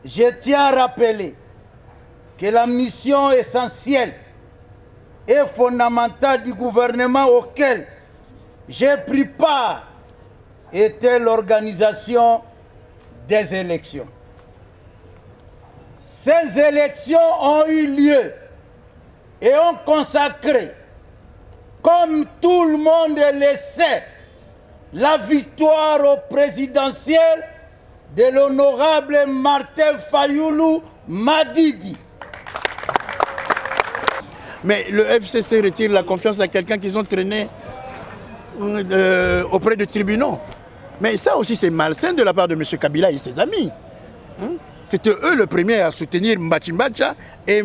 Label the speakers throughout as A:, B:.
A: je tiens à rappeler que la mission essentielle et fondamentale du gouvernement auquel j'ai pris part était l'organisation des élections. Ces élections ont eu lieu et ont consacré, comme tout le monde le sait, la victoire au présidentiel de l'honorable Martin Fayoulou Madidi.
B: Mais le FCC retire la confiance à quelqu'un qu'ils ont traîné auprès des tribunaux. Mais ça aussi c'est malsain de la part de M. Kabila et ses amis. C'était eux le premier à soutenir Mbachimbacha et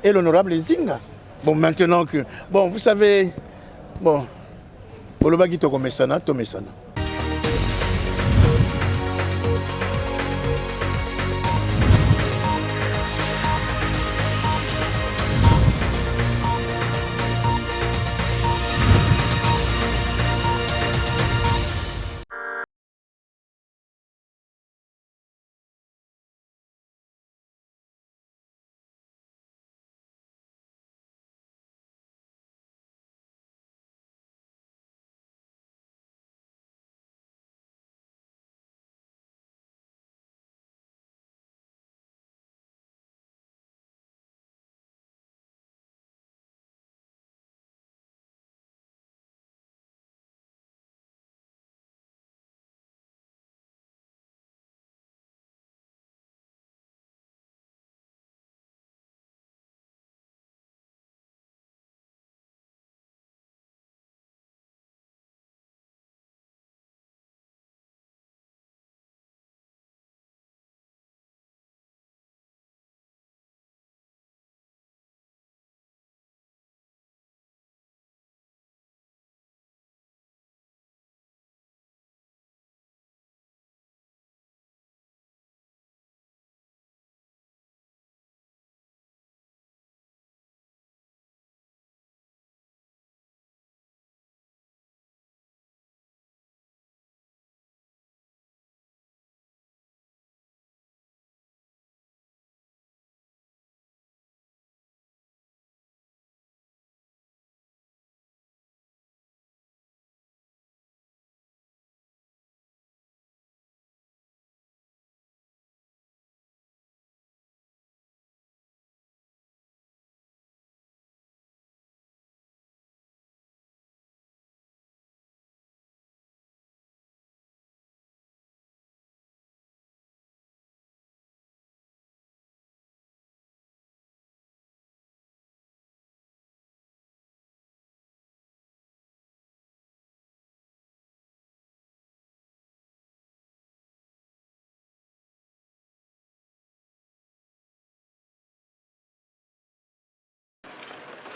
B: l'honorable Nzinga. Bon, maintenant que... Bon, vous savez... Bon... Olobaki tokomesana, tomesana.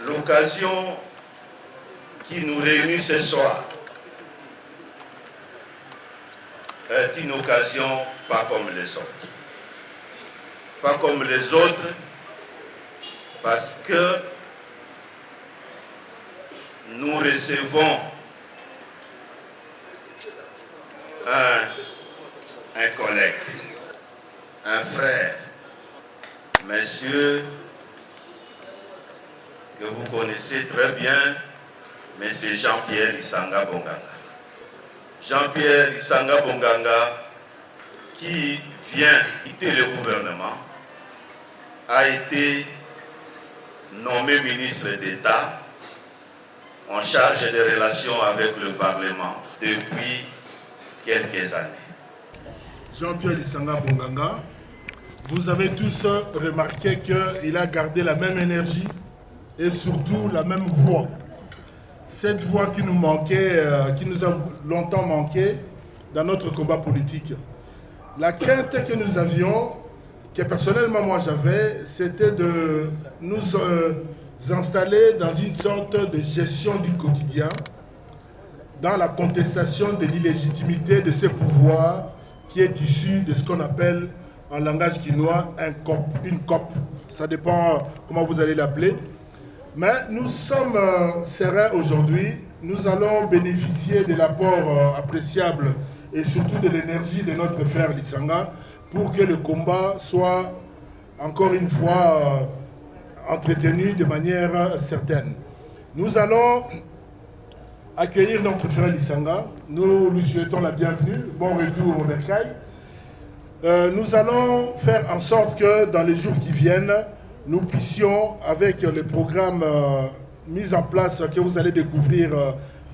C: L'occasion qui nous réunit ce soir est une occasion pas comme les autres. Pas comme les autres parce que nous recevons un collègue, un frère, monsieur, que vous connaissez très bien, mais c'est Jean-Pierre Isanga Bonganga. Jean-Pierre Isanga Bonganga, qui vient quitter le gouvernement, a été nommé ministre d'État en charge des relations avec le Parlement depuis quelques années.
D: Jean-Pierre Isanga Bonganga, vous avez tous remarqué qu'il a gardé la même énergie et surtout la même voix. Cette voix qui nous manquait, qui nous a longtemps manqué dans notre combat politique. La crainte que nous avions, que personnellement moi j'avais, c'était de nous installer dans une sorte de gestion du quotidien, dans la contestation de l'illégitimité de ces pouvoirs qui est issu de ce qu'on appelle en langage quinois un COP, une COP. Ça dépend comment vous allez l'appeler. Mais nous sommes sereins aujourd'hui. Nous allons bénéficier de l'apport appréciable et surtout de l'énergie de notre frère Lisanga pour que le combat soit encore une fois entretenu de manière certaine. Nous allons accueillir notre frère Lissanga. Nous lui souhaitons la bienvenue. Bon retour au Bercail. Nous allons faire en sorte que dans les jours qui viennent, nous puissions, avec le programme mis en place que vous allez découvrir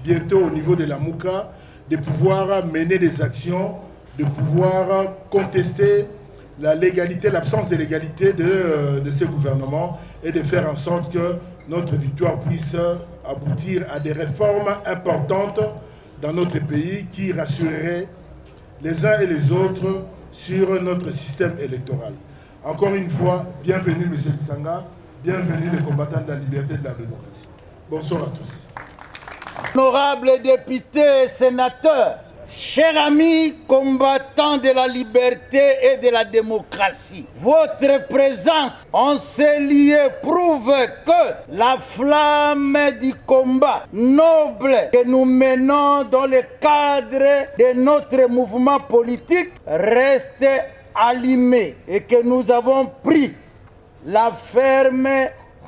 D: bientôt au niveau de la Mouka, de pouvoir mener des actions, de pouvoir contester la légalité, l'absence de légalité de ce gouvernement et de faire en sorte que notre victoire puisse aboutir à des réformes importantes dans notre pays qui rassureraient les uns et les autres sur notre système électoral. Encore une fois, bienvenue M. Lissanga, bienvenue les combattants de la liberté et de la démocratie. Bonsoir à tous.
A: Honorables députés et sénateurs, chers amis combattants de la liberté et de la démocratie, votre présence en ces lieux prouve que la flamme du combat noble que nous menons dans le cadre de notre mouvement politique reste allumée et que nous avons pris la ferme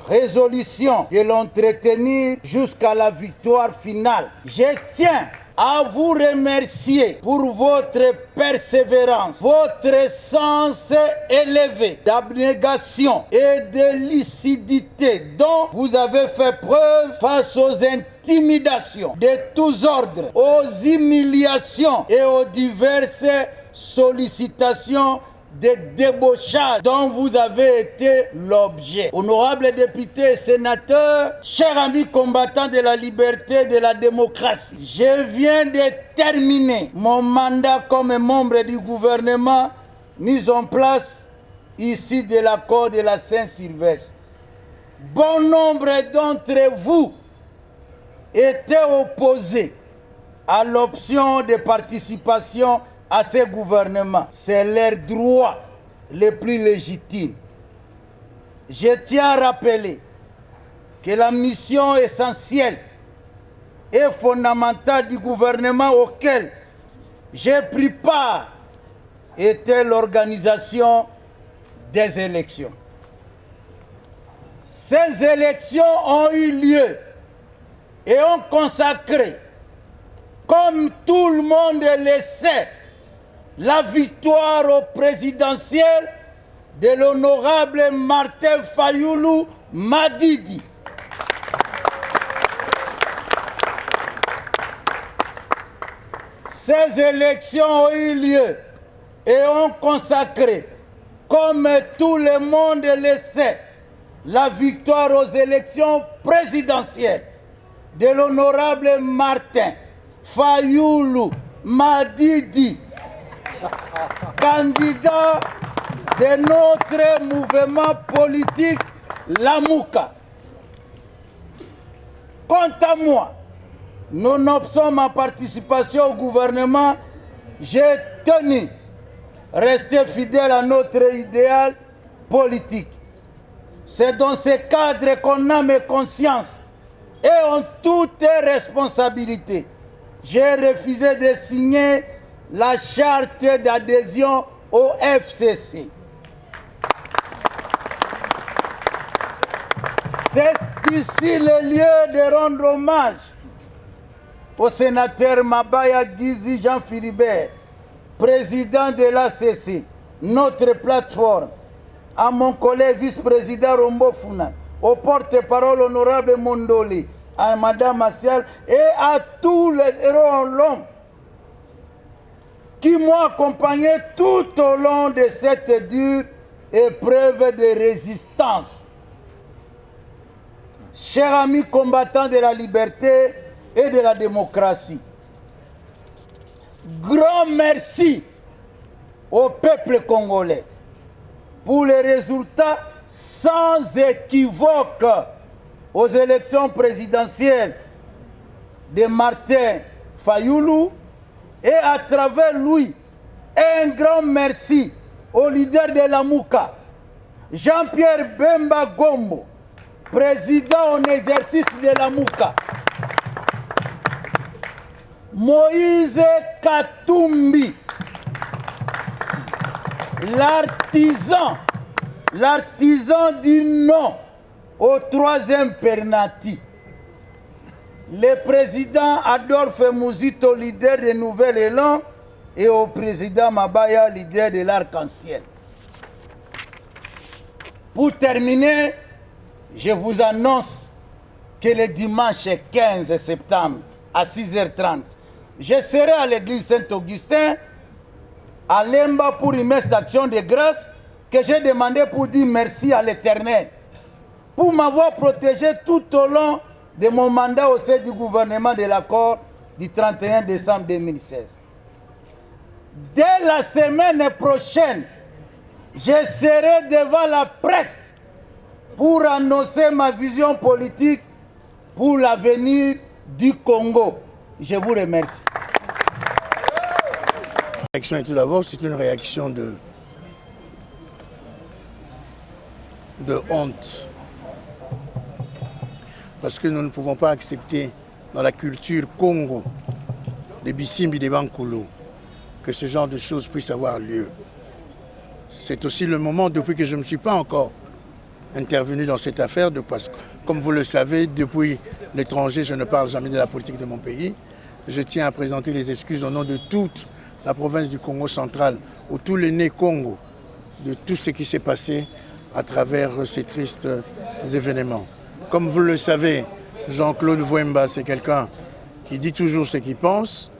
A: résolution de l'entretenir jusqu'à la victoire finale. Je tiens à vous remercier pour votre persévérance, votre sens élevé d'abnégation et de lucidité dont vous avez fait preuve face aux intimidations de tous ordres, aux humiliations et aux diverses sollicitations de débauchage dont vous avez été l'objet. Honorables députés et sénateurs, chers amis combattants de la liberté et de la démocratie, je viens de terminer mon mandat comme membre du gouvernement mis en place ici de l'accord de la Saint-Sylvestre. Bon nombre d'entre vous étaient opposés à l'option de participation à ce gouvernement. C'est leur droit le plus légitime. Je tiens à rappeler que la mission essentielle et fondamentale du gouvernement auquel j'ai pris part était l'organisation des élections. Ces élections ont eu lieu et ont consacré, comme tout le monde le sait, la victoire au présidentiel de l'honorable Martin Fayoulou Madidi. Ces élections ont eu lieu et ont consacré, comme tout le monde le sait, la victoire aux élections présidentielles de l'honorable Martin Fayoulou Madidi, candidat de notre mouvement politique, la Mouka. Quant à moi, nonobstant ma participation au gouvernement, j'ai tenu à rester fidèle à notre idéal politique. C'est dans ce cadre qu'on a mes consciences et en toute responsabilité. J'ai refusé de signer la charte d'adhésion au FCC. C'est ici le lieu de rendre hommage au sénateur Mabaya Gizi Jean-Philibert, président de l'ACC, notre plateforme, à mon collègue vice-président Rombo Funa, au porte-parole honorable Mondoli, à Madame Massial et à tous les héros en l'homme qui m'ont accompagné tout au long de cette dure épreuve de résistance. Chers amis combattants de la liberté et de la démocratie, grand merci au peuple congolais pour les résultats sans équivoque aux élections présidentielles de Martin Fayoulou et à travers lui, un grand merci au leader de la Mouka, Jean-Pierre Bemba Gombo, président en exercice de la Mouka, Moïse Katumbi, l'artisan du non au troisième Pernati. Le président Adolphe Mouzito, leader de Nouvel Élan, et au président Mabaya, leader de l'Arc-en-Ciel. Pour terminer, je vous annonce que le dimanche 15 septembre à 6h30, je serai à l'église Saint-Augustin à Lemba pour une messe d'action de grâce que j'ai demandé pour dire merci à l'Éternel pour m'avoir protégé tout au long de mon mandat au sein du gouvernement de l'accord du 31 décembre 2016. Dès la semaine prochaine, je serai devant la presse pour annoncer ma vision politique pour l'avenir du Congo. Je vous remercie.
B: La réaction, tout d'abord, c'est une réaction de honte. Parce que nous ne pouvons pas accepter dans la culture Congo, des Bissimbi, des Bankulu, que ce genre de choses puisse avoir lieu. C'est aussi le moment, depuis que je ne me suis pas encore intervenu dans cette affaire, parce que, comme vous le savez, depuis l'étranger, je ne parle jamais de la politique de mon pays. Je tiens à présenter les excuses au nom de toute la province du Congo central, ou tous les nés Congo, de tout ce qui s'est passé à travers ces tristes événements. Comme vous le savez, Jean-Claude Vouemba, c'est quelqu'un qui dit toujours ce qu'il pense.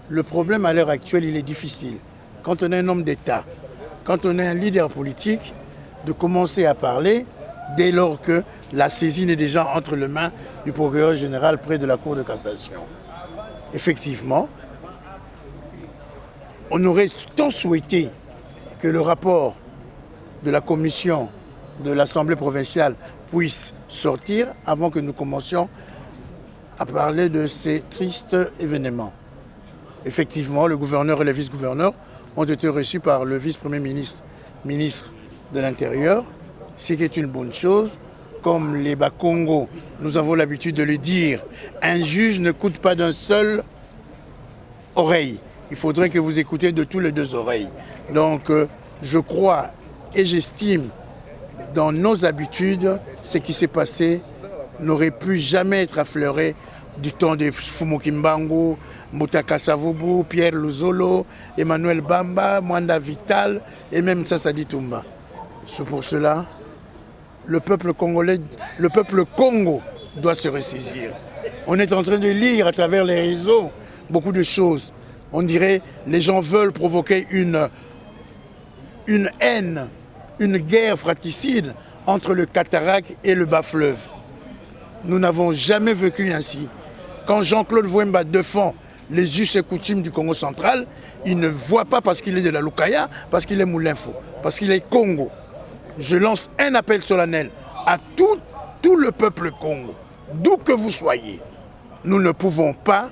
B: Le problème à l'heure actuelle, il est difficile. Quand on est un homme d'État, quand on est un leader politique, de commencer à parler dès lors que la saisine est déjà entre les mains du procureur général près de la Cour de cassation. Effectivement, on aurait tant souhaité que le rapport de la commission de l'Assemblée provinciale puisse sortir avant que nous commencions à parler de ces tristes événements. Effectivement, le gouverneur et le vice-gouverneur ont été reçus par le vice-premier ministre, ministre de l'Intérieur, ce qui est une bonne chose. Comme les Bakongo, nous avons l'habitude de le dire, un juge ne coûte pas d'un seul oreille. Il faudrait que vous écoutez de tous les deux oreilles. Donc, je crois et j'estime, dans nos habitudes, ce qui s'est passé n'aurait pu jamais être affleuré du temps de Fumo Kimbangu, Moutaka Savoubou, Pierre Luzolo, Emmanuel Bamba, Mwanda Vital et même Sassadi Toumba. C'est pour cela, le peuple congolais, le peuple Congo doit se ressaisir. On est en train de lire à travers les réseaux beaucoup de choses. On dirait que les gens veulent provoquer une haine, une guerre fratricide entre le Cataract et le bas-fleuve. Nous n'avons jamais vécu ainsi. Quand Jean-Claude Vouemba défend les us et coutumes du Congo central, il ne voit pas parce qu'il est de la Lukaya, parce qu'il est Moulinfo, parce qu'il est Congo. Je lance un appel solennel à tout le peuple Congo, d'où que vous soyez. Nous ne pouvons pas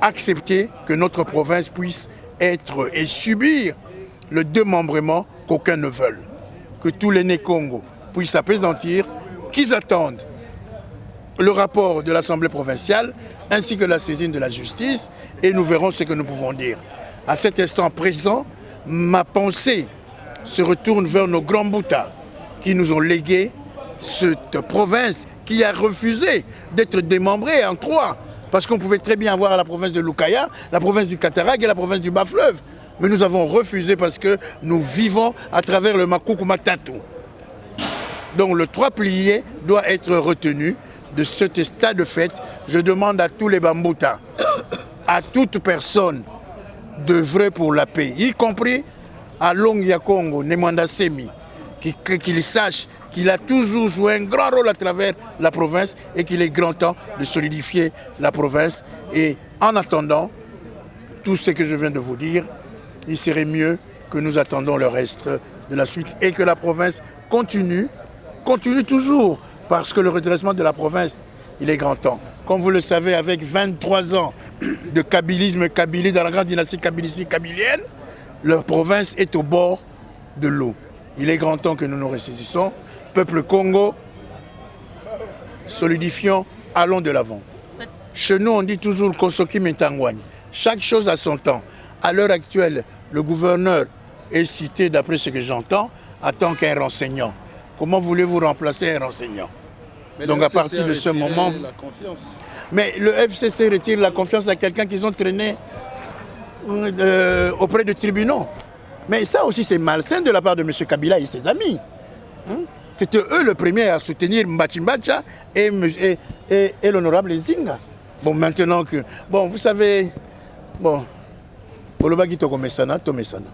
B: accepter que notre province puisse être et subir le démembrement qu'aucun ne veut. Que tous les nés Congo puissent s'apaisantir, qu'ils attendent le rapport de l'Assemblée provinciale ainsi que la saisine de la justice et nous verrons ce que nous pouvons dire. À cet instant présent, ma pensée se retourne vers nos grands Boutas qui nous ont légué cette province qui a refusé d'être démembrée en trois. Parce qu'on pouvait très bien avoir la province de Lukaya, la province du Cataract et la province du Bas-Fleuve. Mais nous avons refusé parce que nous vivons à travers le Makuku Matatu. Donc le 3 plié doit être retenu de cet état de fait. Je demande à tous les Bamboutas, à toute personne d'œuvrer pour la paix, y compris à Longia Congo, Nemanda Semi, qu'il sache qu'il a toujours joué un grand rôle à travers la province et qu'il est grand temps de solidifier la province. Et en attendant tout ce que je viens de vous dire, il serait mieux que nous attendons le reste de la suite et que la province continue toujours, parce que le redressement de la province, il est grand temps. Comme vous le savez, avec 23 ans de kabylisme kabyle dans la grande dynastie kabylienne, la province est au bord de l'eau. Il est grand temps que nous nous ressaisissons. Peuple Congo, solidifions, allons de l'avant. Chez nous, on dit toujours Kosoki Metangwany. Chaque chose a son temps. À l'heure actuelle, le gouverneur est cité, d'après ce que j'entends, en tant qu'un renseignant. Comment voulez-vous remplacer un renseignant? Donc à partir de ce moment...
E: La confiance.
B: Mais le FCC retire la confiance à quelqu'un qu'ils ont traîné auprès des tribunaux. Mais ça aussi, c'est malsain de la part de M. Kabila et ses amis. C'était eux le premier à soutenir Mbachimbacha et l'honorable Nzinga. Bon, maintenant que... Bon, vous savez... Bon, Olobaki Tokomesana, Tomesana.